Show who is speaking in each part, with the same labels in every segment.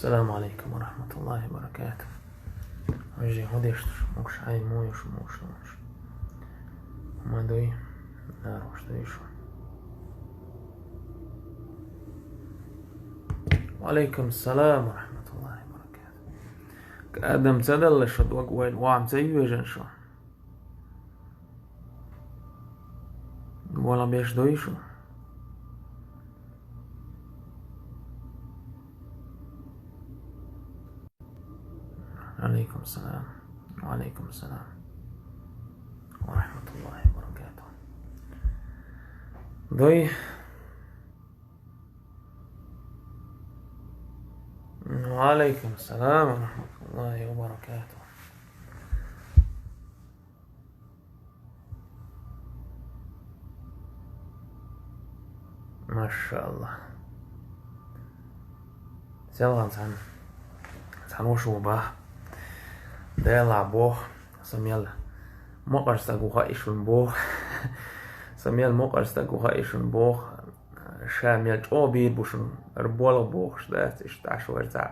Speaker 1: السلام عليكم ورحمة الله وبركاته. Hoje rodeštuš moš aj mojuš moš. Madoj naroštuješ. وعليكم السلام ورحمة الله وبركاته. كأدم تدل شد وقويل وعم تيوجن شو. ولا بيش دويشو. عليكم السلام وعليكم السلام ورحمة الله وبركاته. دوي وعليكم السلام ورحمة الله وبركاته. ما شاء الله. سيلا عن وشو باه ديلا بوخ سميل مقرستقوها إيشون بوخ سميل مقرستقوها إيشون بوخ شاميل جوبير بوشن ربولا بوخ شدات إشتاش ورزع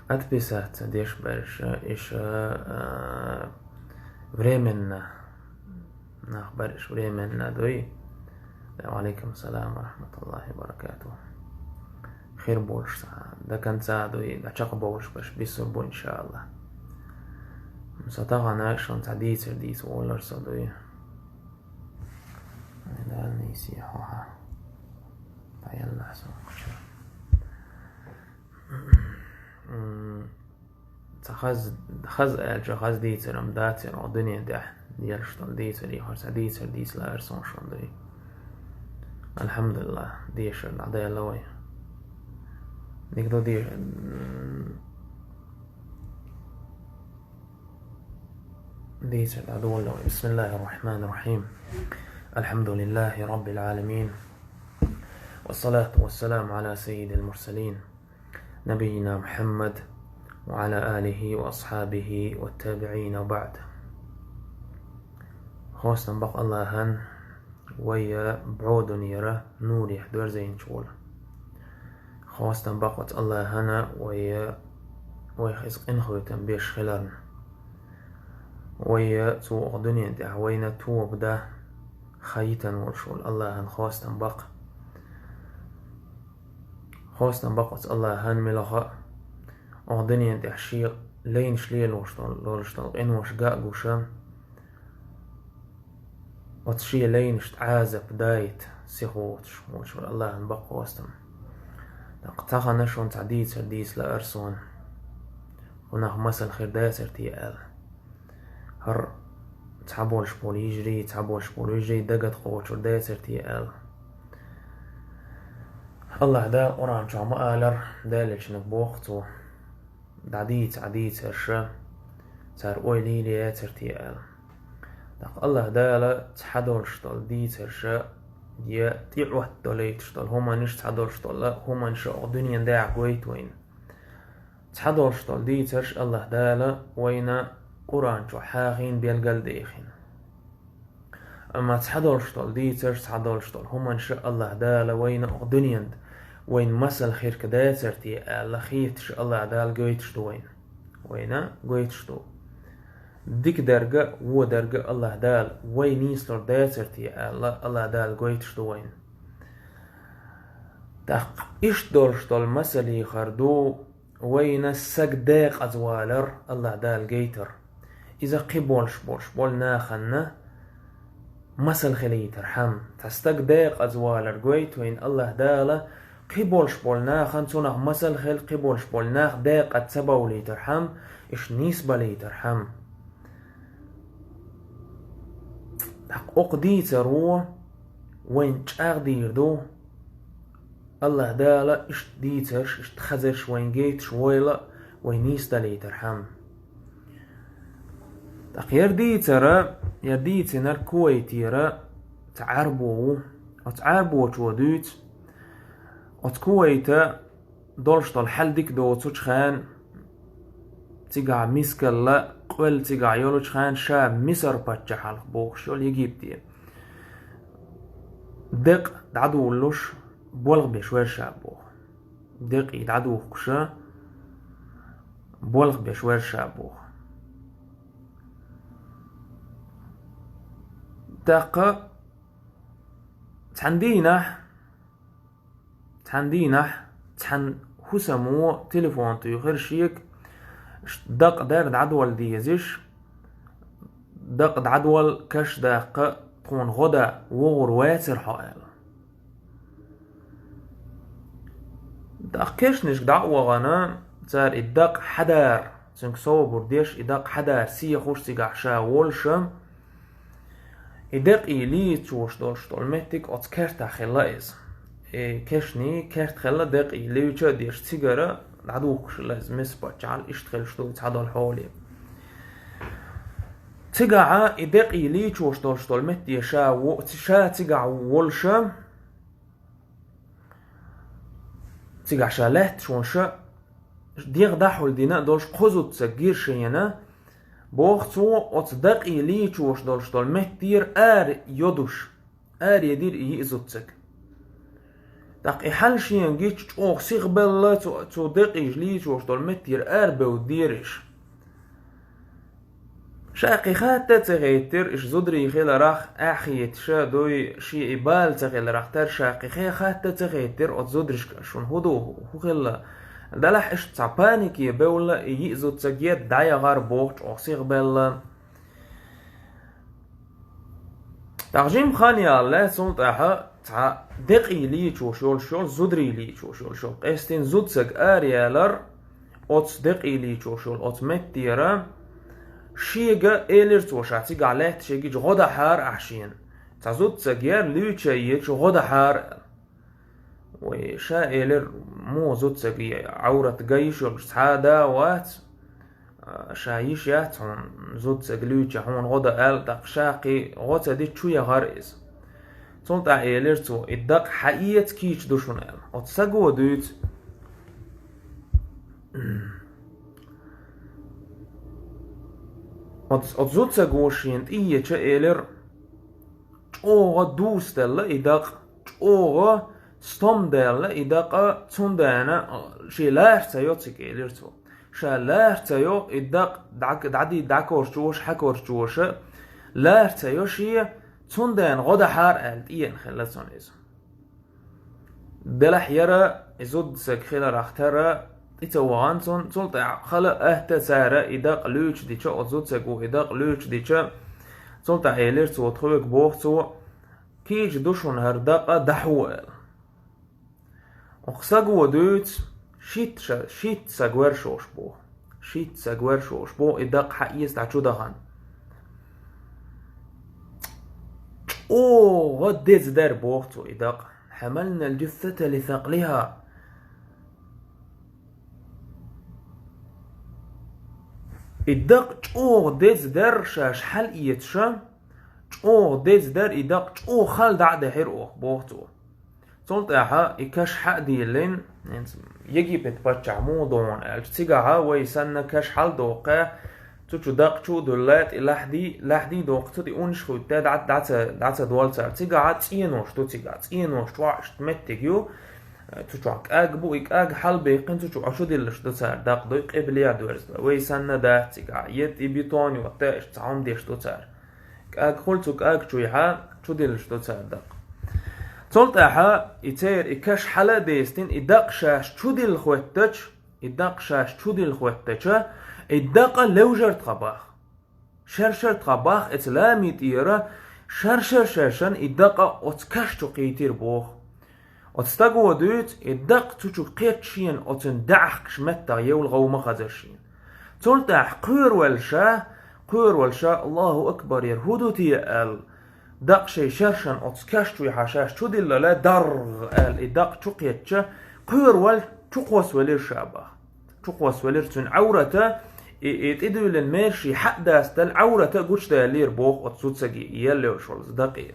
Speaker 1: Отписаться дешь больше еще временно нахбарش временно دوي. وعليكم السلام ورحمة الله وبركاته. خير بولش ده كان ساعدوي ده شق بولش باش بيسربو إن شاء الله. مسطاغا ناكشون تعديس رديس وولر صدوي ده نيسيحوها فيلا حسن خز ديتر ام داتر او دنيا ده ديالشتون ديتر يخرس ديتر ديس لا ارسون شون دي الحمد لله ديشر العدايا لوي نقدر دي ديتر العدو لوي. بسم الله الرحمن الرحيم. الحمد لله رب العالمين والصلاة والسلام على سيد المرسلين نبينا محمد وعلى آله وأصحابه والتابعين وبعد. خوصنا بق الله هن ويا بعودن يرى نور يحضر زين شول. خوصنا بقت الله هنا ويا خزق إنخويتن بيش خلالنا ويا تو دنيا دعوينا تو بدا خيتن ورشول الله هن خوصنا بقت الله هن ملغا أغدنيا دعشيق لين شليل لولشتل إن وش قاقوشا وتشي لين عازب دايت سيخوتش وشول الله هن بق وستم نقطاها نشون تعديد سرديس لأرسون وناخ مسل خير داسر تيال هر تعبولش بول يجري دقت قوتش داسر تيال الله دا قرآن شو مقالر دالش نبوختو عديد هرشا تار اويلي لياتر تيال داق الله دالا تحدولش طول ديت هرشا يا تيعوه دوليتش طول هما نش تحدولش طول لا هما نش الدنيا داع قويت وين تحدولش طول ديت هرش الله دالا وين قرآن شو حاغين بيالقل ديخين أما تحدولش طول ديت هرش تحدولش طول هما نش الله دالا وين الدنيا وين مسل خير كداتر تي الله خيتش الله دال قويتش دو وين قويتش دو ديك درجة و درجة الله دال وين يسلر داتر تي الله دال قويتش دو وين دق إيش دولش دول مسلي خردو وين سق داق أزوالر الله دال قيتر إذا قبولش بول ناخنا مسل خلي ترحم تستق داق أزوالر قويت وين الله دال قبولش بولنا خنسونه مسل خل قبولش بولنا داق اتسبو لي ترحم إيش نسبة لي ترحم دق أقدي ترو وين تشاغ ديردو الله دالا إيش ديترش إيش تخزرش وين جيتش ويلا وين نيستا لي ترحم دق يرديتي نر كويتيرا تعربو شو دوت وتكويتا دولش طول حل ديك دو تشخان تيجا ميسكلا قبل تيجا يولو تشخان شا مصر باتشحال بوخ شول يجيب دي دق دعدو ولوش بولغ بشوير شا بوخ دق يدعدو خشا بولغ بشوير شا بوخ دق تحندينا تحن حسمو تليفون تيخير شيك دق دار دعدول ديزيش دق دعدول كش دق تكون غدا وغر واتر حائل دق كش نشك دعوة غانا تار الدق حدار سنك صوبر ديش الدق حدار سي خوش تيقع شا والشم الدق إلي توش دولش دول مهتك أتس كرتا خلايز كشني كرت خلا دق إلي يوچا ديش تيقرا دعدوكش لازم مسبا جعل اشتغل شتو يتعدل حولي تيقع الدق إلي توش دولش دول مهتي شا تيقع والشم تيقع شا لهت شون شا ديغ داحول دينا دولش قوزو تسجير شينا بوختو أتصدق إلي توش دولش دول مهتير يدوش يدير يئزو تسك داق إحال شيان جيتش أوخ سيغ بلا تصدق إجلي توش دول مهتير بوديرش شاقي خاتا تغيتر إش زدري خيل راخ أحيت شا دوي شي إبال تغيل راخ تر شاقي خي خاتا تغيتر أتزدرش شون هدو خيل دلح إش تعبانك يبولا يئزو تسجيت دايا غار بوخش أخسيغ بلا تغجيم خاني الله سلط أحا تع دقي لي شول زدري لي شول قيستين زد سج آريالر أتس دقي لي شول أتس متيرا شيغا إيلر توشاتي قالت شيغي غدا حار أحشين تزد سجير لي تشيت غدا حار وشا إيلر مو زود سجي عورة جيش وشهادة وات شايش ياتون زود سجلوش هون غدا آل دق شاقي غدا دي شوية غارز تولت إيلر تو الدق حقيقة كيش دوشون آل أتسجو دوت أتزود سجوشين إيه شا إيلر أوغا دوستلا الدق أوغا ستومدل إداقة تندانا شي لاحت يوتسك إليرتو شا لاحت يو إداق دعدي داكور جوش حكور جوش لاحت يو شي تندان غدا حار آلت إيان خلصون إزو دلح يرى إزود سك خلا راخترى إتوغانتون تلطع خلا أهتا سارة إداق لوش ديشا أتزود سكو إداق لوش ديشا تلطع إليرتو وتخوك بوختو كيش دوشون هرداقة دحوال أخساقو ودوت شيت ساقوار شوش بو إداق حقيس دعشو دغان غديت دار بوختو إداق حملنا الجثة لثقلها إداق غديت دار شاش حل إيتشا غديت دار إداق خال دعده هير بوختو تولت أحا إكاش حق ديلين يجي بتبتشع موضوعون التسيقها ويسن كاش حال دوقة تشو داق دولات لحدي دوقة دي اونش خوتا دعتا دوالتا تسيقها تينوش تواعش تمتكيو تشو اقبو اق حال بيقين تشو عشو ديلش دوتار داق دويق إبليا دورز ويسن دا تسيقها يت إبيطوني وطاش تعام ديش دوتار اق خلتوك اق شويحا شو ديلش دوتار داق تولت أحا إتير إكاش حلا ديستين إداق شاش تشودي الخوتتش إداق لوجر تخباخ شرشر تخباخ إتلامي تيرا شرشر شاشن إداق أتكاش تقيتير بوخ أتستاقو دوت إداق تشو قيتشين أتندعخ شمتا يول غوما خزرشين تولت أح قير والشا الله أكبر يرهدو تيال دق شي شرشن أتسكاش توي حاشاش تودي لا درغ الإداق تقيتش قير وال تقوس ولير شابه تقوس ولير تن عورته إتدو للميرشي حق داستل عورته قوش دا لير بوخ أتسوتسجي يلي وشولز دقيق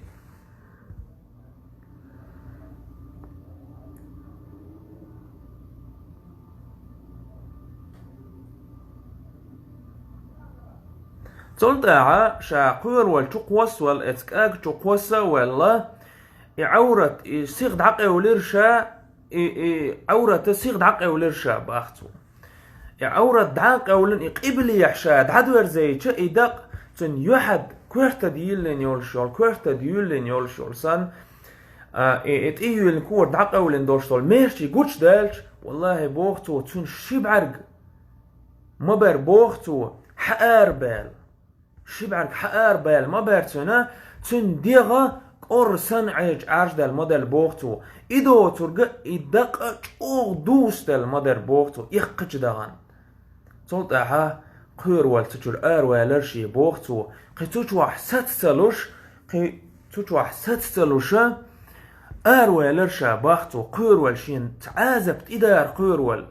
Speaker 1: تلتاعا شا قير والتقوس والاتكاك تقوسا ولا عورة سيغ دعقي ولرشا عورة سيغ دعقي ولرشا باختو عورة دعقي ولن إقبلي يحشا دعدور زي چا إدق تن يحد كورتا ديولن يولشول كورتا ديولن يولشول سان ات ايو الكور دعقي ولن دولشول ميرشي قوش دالش والله بوختو تن شبعرق مبر بوختو حقار بال شبعرق حقار بال مبر تن ديغا قرسن عرج دال مدل بوختو إدو ترقى إدق أو دوس دال مدر بوختو يقج دغان تلتاها قير والتجر والرشي بوختو قيتوش ستسلوش والرشا باختو قير والشين تعازبت إدار قير وال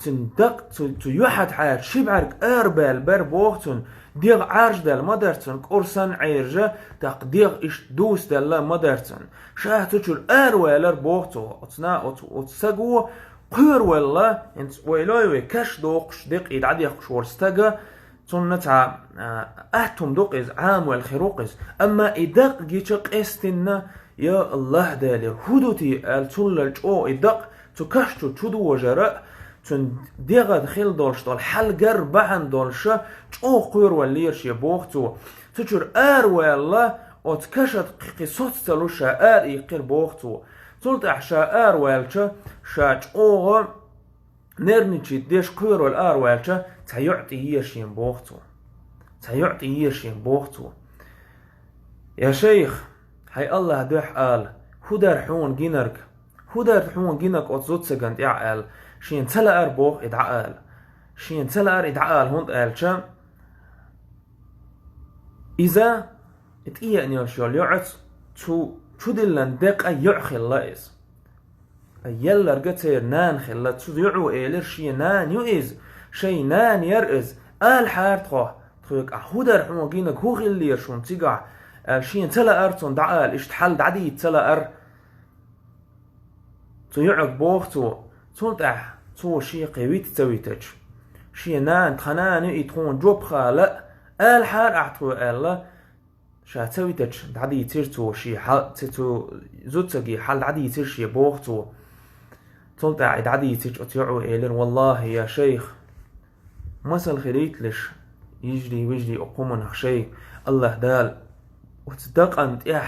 Speaker 1: تندق تيوحد حيات شبعرك بال بر بوختون ديغ عرج دال مدرتن قرسن عيرجة تاق ديغ إش دوس دال مدرتن شاه تجر والر بوختو وتساقو قير والله انت ويلوي كش دوقش ديق إدعاد يقش ورستاقا تنتع أهتم دوقز عام والخروقز أما إدق جيشق استنا يا الله دالي هدوتي التلل جو إدق تكشتو تشدو وجراء تن ديغد خيل دولش دول حلقر بحن دولشا جو قير والليرش يبوختو تجر والله وتكشت قصوت تلوشا يقير بوختو تلت أحشا والشا شا جو نرنيتشي ديش قير والشا تيعطي يشين بوختو تيعطي يشين بوختو يا شيخ هاي الله دوح قال هدر حون جينرك هدر حون جينك أتزوت سجنت يعقل شين تلا بوخ إدعقال شين تلا إدعقال هون قال شا إذا اتقيا أن يشول يعط شو دلن دق يعخي اللايز يلا رجتير نان خلا تيعو إيلر شي نان يؤز شي نان يرئز حارت خواه تخيك هدر حون جينك هو غلير شون تيقع شين تلا أرتون دعال اشتحل دعدي تلا تيعق بوختو تلتح تو شي قويت تسويتج شي نان تخنان يتخون جوب خالق حار اعطو الله شا تسويتج دعدي تيرتو شي حال تتو زوتسقي حال دعدي تير شي بوختو تلتح دعدي تيج اتيعو إيلر والله يا شيخ مسل خليت لش يجري ويجري أقوم شي الله دال وتصدق أنت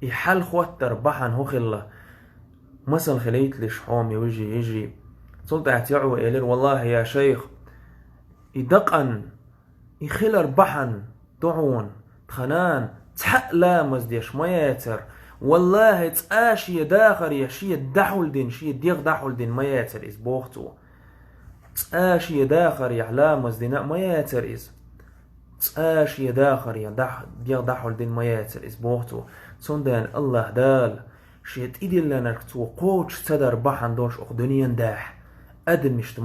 Speaker 1: يحل خوتر بحن هو خلا مسل خليت لش حومي ويجي يجري صلت اعتيعو إلير والله يا شيخ يدقن يخلر بحن دعون تخنان تحق لامز ديش ما ياتر والله تقاشي داخر يا شي دحول دين شي ديغ دحول دين ما ياتر إز بوختو تقاشي داخر يا لامز دين ما ياتر إز تقاشي داخر يا ديغ دحول دين ما ياتر إز بوختو صندان الله دال شيت إيدي اللي نركتو قوش تدر بحن دونش أخدنيا داح أدمشت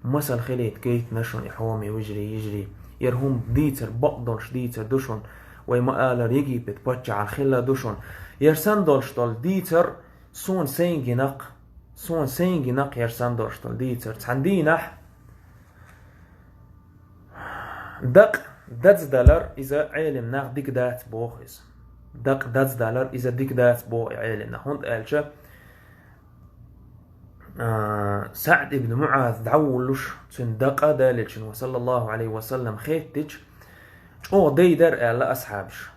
Speaker 1: مسل خليت كيت نشون إحوامي ويجري يجري يرهم ديتر بقدونش ديتر دوشون ويما آلر يجي بتبتش على الخلا دوشون يرسان دولش دول ديتر سون سينجي نق يرسان دولش دول ديتر تحندينح دق داتس دالر إذا علم ناق ديك دات بوخيز دق داتس دالر إذا ديك دات بو علم نهوند قالشا سعد بن معاذ دعولش تندق دالش وصلى الله عليه وسلم خيتج او دي در قال أصحابش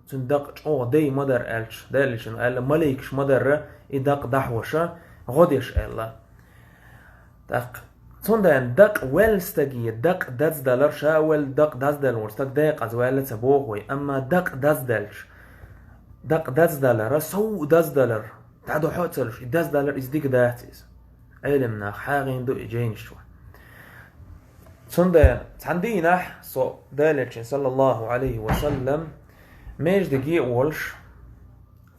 Speaker 1: تندق او دي مدر قالش دالش قال مليكش مدر إدق دحوشا غديش قال دق تندن دق ويلستجي دق داتس دالر شاول دق داتس دال ورستك دق أزوال تبوغوي أما دق داتس دالش دق داتس دالر سو داتس دالر تعدو حوتلش داتس دالر إز ديك داتس علمنا حاغين دو إجين شوي تندن تندينح صو دالش صلى الله عليه وسلم ميج دقيق ولش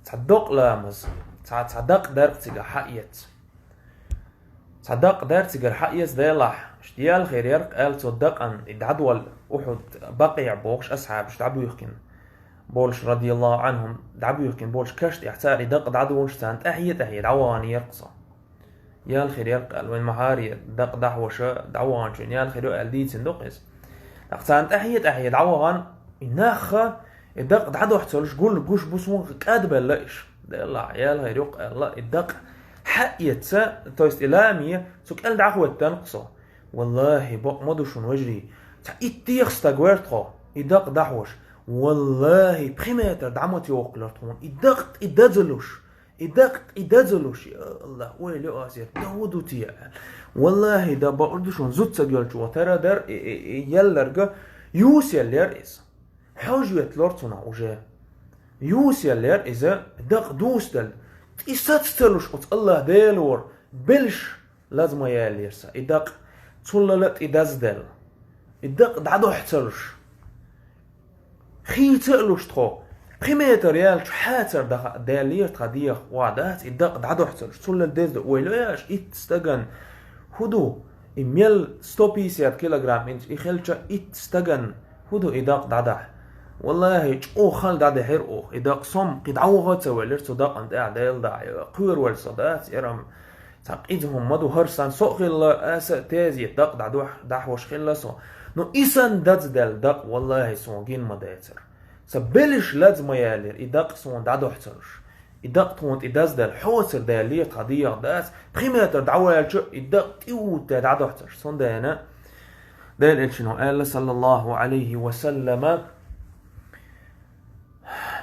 Speaker 1: تصدق لامز تصدق درقتك حقيت صدق درتك حقيس ديلح اشتيال خير يرق قال صدق أن العدوى أحد بقي بوش أصحاب دعبو يحكن بولش رضي الله عنهم دعبو يحكن بولش كشت يحتار دق عدوش سانت أحيت دعواني يرقصة يال خير يرق قال وين محاري دق دحوش دعوان شن يال خير قال دي صندوقس أقصان أحيد عوغان إناخا الدق دعدو حتسولش قول قوش بوسون قاد بلاش ده الله عيال هيروق الله الدق حق يتسا تويست إلامية سوك أل دعوة تنقصه والله بق مدوشون وجري إتيخ ستاقويرتخو الدق دعوش والله بخيمتر دعمت يوقلرتون الدق إدازلوش يا الله ويلي أسير داودو تيا والله دا بقردشون زود سجلت وترى در يلرجا يوسيلر إز حاجة لورتنا وجه يوسيلر إذا دق دوستل إستلوش قط الله ديلور بلش لازم ياليرسا إدق توللت إدازدل إدق دعدو حتلوش خي تقلوش تخو بخيمتر يالش حاتر دالير تخديخ وعدات إدق دعدو حتلوش تولل ديزدل ويلوياش إتستغن هدو إميل ستوبيسيات كيلوغرام إنش إخلشا إتستغن هدو إدق دعدح والله او خال دعده هير او إدق صم قد عوغات سوالير صداق أنت أعدال دعي قير والصدات إرم تقيدهم مدو هرسان سو خلا أسا تازي دق دعوش خلا سو نو إسان دل دق والله سونجين مداتر سبلش لازم يالير إدق سون دعدو حترش إدق تونت إداز دل حوصر دالير قضية داس بخيماتر دعوالش إدق تيوت دعدو حترش سون دانا دال إلشنو قال صلى الله عليه وسلم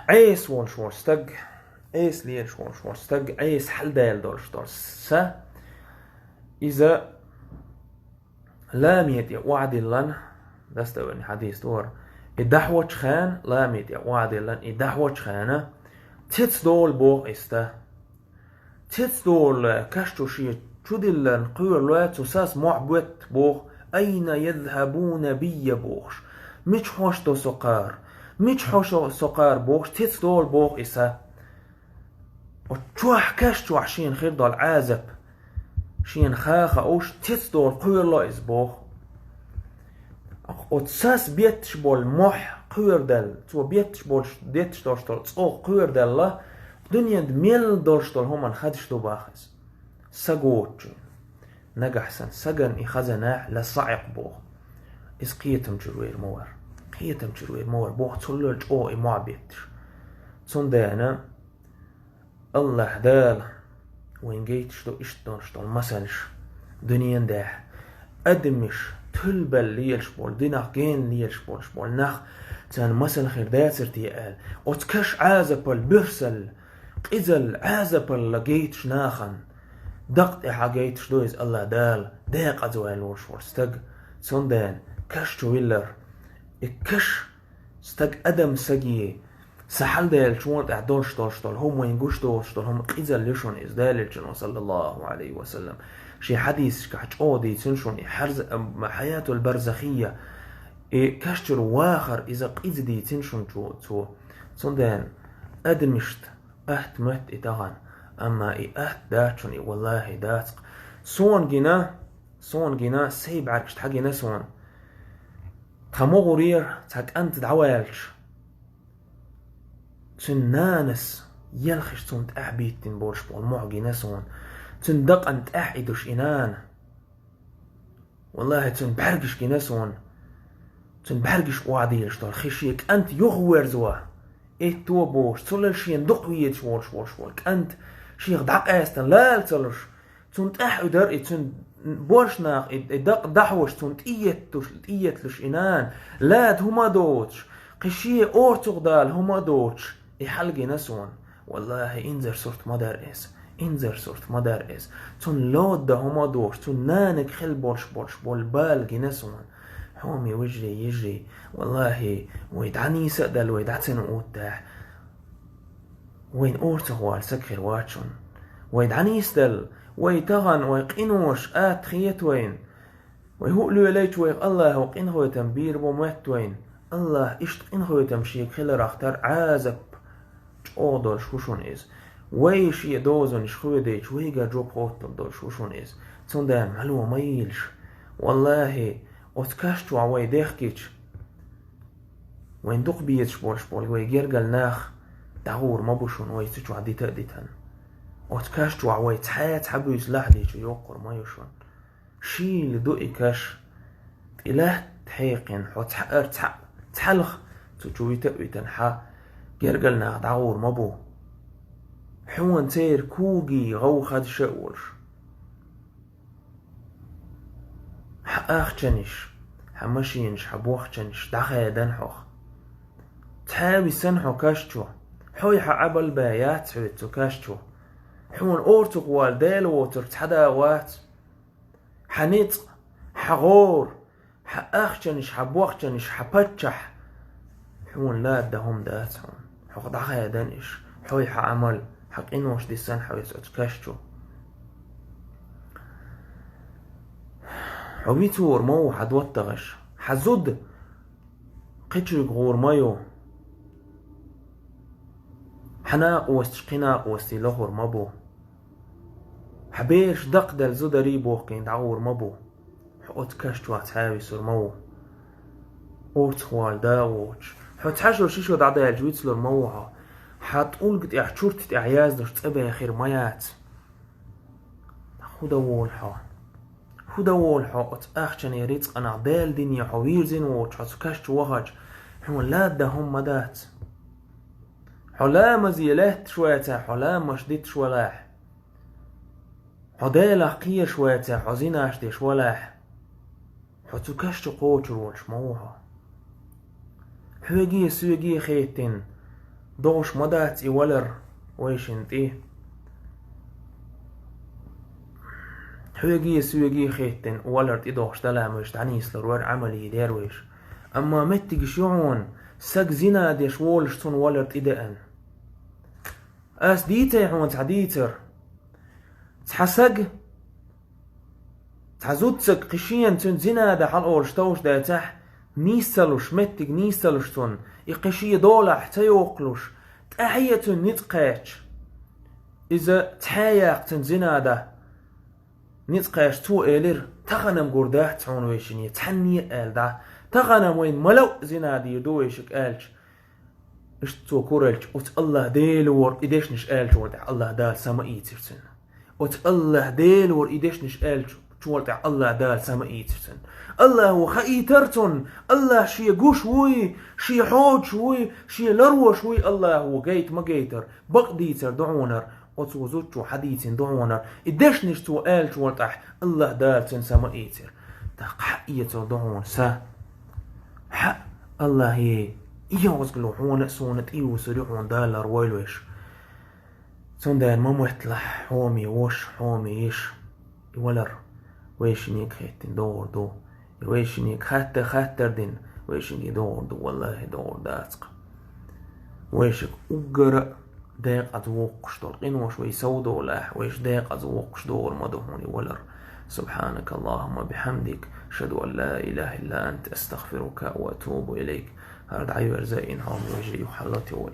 Speaker 1: عيس وون شورستق عيس لير شورستق عيس حل دال دولشتور سا إذا لام يتي وعد لن دستوين حديث دور إدحوة خان لام يتي وعد لن إدحوة خانة تيتس دول بوغ إستا تيتس دول كاشتو شي تودل قير لوات ساس معبوت بوغ أين يذهبون بي بوغش مش حوشتو سقار مش حوشتو سقار بوغش تيتس دول بوغ إسا وتشوح كاشتو عشين خير دول عازب شين خاخا اوش تيتس دول قير لا إزبوغ وتساس بيتش بول موح قير دل تو بيتش بول ديتش دورشتول تسوغ قير دل لا دنيا دميل دورشتول هما نخدشتو باخز ساقوتش نجحسن سجن إخزناح لصعق بوغ إس قيتم جروير مور بوغ تسلل جو إمع بيتش تسندانا الله دال وين جيتش دو إشتنشتول مسنش دنيا داح أدمش تلبل ليلش بول ديناخ جين ليلش بول ناخ تان مسن خير داتر تيقال وتكش عازبل برسل قزل عازبل لجيتش ناخن دقت حاجيتش دويز الله دال داق أزوال ورستق سندان كش تويلر كش استق أدم سجي سحل دال شوانت اعدوشتول هم وينجوشتول هم قزل ليشون إزدال صلى الله عليه وسلم شي حديث كحج أودي تنشون حرز حياته البرزخية كشتر واخر إذا قيزدي تنشون تو سندان أدمشت مت إتغان أما داتشون والله داتق سون جنا سيب عركشت حاجة سون خمو غرير تاك أنت دعوالش تنانس يلخش تنت أحبيتين بورش بول معجي نسون تندق أنت أحيدوش إنان والله تنبحرقش كنسون تنبحرقش وعديلش طال خشيك أنت يغور زوا إيه تو بوش تولل شين دق ويد شوال أنت شيخ دق أستن لا تلش تنت أحيدر إيه تن بورشناخ دق دحوش تنت إيتلش إنان لاد هما دوتش قشيه أورتغدال هما دوتش يحلقي نسون والله إنزر صورت مدار إس تون لود ده هما دوش تون نانك خل بولش بول بالغي نسون حومي وجري يجري والله ويدعني سأدل ويدعتن أوتاح وين أورتغوال سكر واتشون ويدعني يسدل ويتغن ويقينوش خيت وين ويهؤلو إليت ويق الله وقينه يتنبير ومات وين الله إشتقينه يتمشيك خل راختر عازب أودر شوشون إز ويش يدوزن شخوديش ويجا جوب هوتل دول شوشون إز تندان معلومة ميلش والله أتكاشتو عوي ديخكيش وين دوق بيتش بول ويجيرجل ناخ دعور مبوشون ويتشو عدي تأديتن أتكاشتو عوي تحيات حبو يسلح ديش يوقر ما يشون شي لدوئي كاش إله تحيقين حو تحلخ تجوي تأويتن حا جرجلنا دعور مبو حوان تير كوجي غو خد شاورش حأخشنش حمشينش حبوخشنش دخيدن حوخ تحاوي سنحو كاشتو حوي حعبل بايات حويتو كاشتو حوان أورتق والديل ووتر تحداوات حنيت حغور حأخشنش حبوخشنش حبتشح حوان لا دهم داتهم حوق دخيدنش حوي حعمل حق إنوش دي سن حويتو كاشتو حويتو ورمو حدوتغش حزود قيتشو غور مايو حناق وستشقناق وستيلغور مبو حبيش دقدل زودري بوخين دعور مبو حقوت كاشتو عتهاوي سور مو أورتخوال داووش حوت حاجو شيشو دعدا الجويت لور موها حتقول قد احشورت اعياز دوش تقبع خير ميات خوداول حا خوداول حا اتأخشن يريتق انا عدال دنيا حوير زين ووش حتو كاشتو وهج حوان لا دهم مدات حلا مزيلات شويتا حلا مشديت شولاح حدالا قية شويتا حزيناش دي شولاح حتو كاشتو قوتر والش موها حويجي سويجي خيتين دوش مدات اولر ويشنت ايه حويجي سويجي خيتين اولر تدوش دلامش تعنيس لرور عملي ديرويش اما متك شعون ساق زينا دي شوالش تون ولر تدقن اس ديتي حوان تعديتر تحسق تحزوتسك قشين تون زينا دا حلقولش توش دا تح نيسلوش متك نيسلوش تون يقشي دولا حتى يوقلوش تأحية نتقاش إذا تحاياق تون زينا دا نتقاش تو إلير تغنم قرداح تحون ويشنية تحني آل دا تغنم وين ملو زينا دي دويشك آلش اشتو كورلش وت الله ديلور إديش نش آلش ورد الله دال سما إيترسن وت الله ديلور إديش نش آلش ورد الله دال سما إيترسن الله هو خايترتن الله شي قوش وي شي حوج شوي شي لروش وي الله هو جيت ما جيتر بقديتر دعونر وتوزوتشو حديث دعونر إديش نش تو آلش ورد الله دال سن سما إيتر تق حقية دعون سا حق الله هي يوزقلو حونة سونة إيو سريحون دالر ويلوش سندان ما محتلح حومي وش حومي يش يولر ويشنيك خيتين دور دو ويشنيك خاتر دين ويشنيك دور دو والله دور داتق ويشك أقرأ داق أزوقش دور قنوش ويسودو لاح ويش داق أزوقش دور مدهوني ولر سبحانك اللهم بحمدك أشهد أن لا إله إلا أنت أستغفرك وأتوب إليك هرد عيو أرزائين هم ويجري وحلاتي وي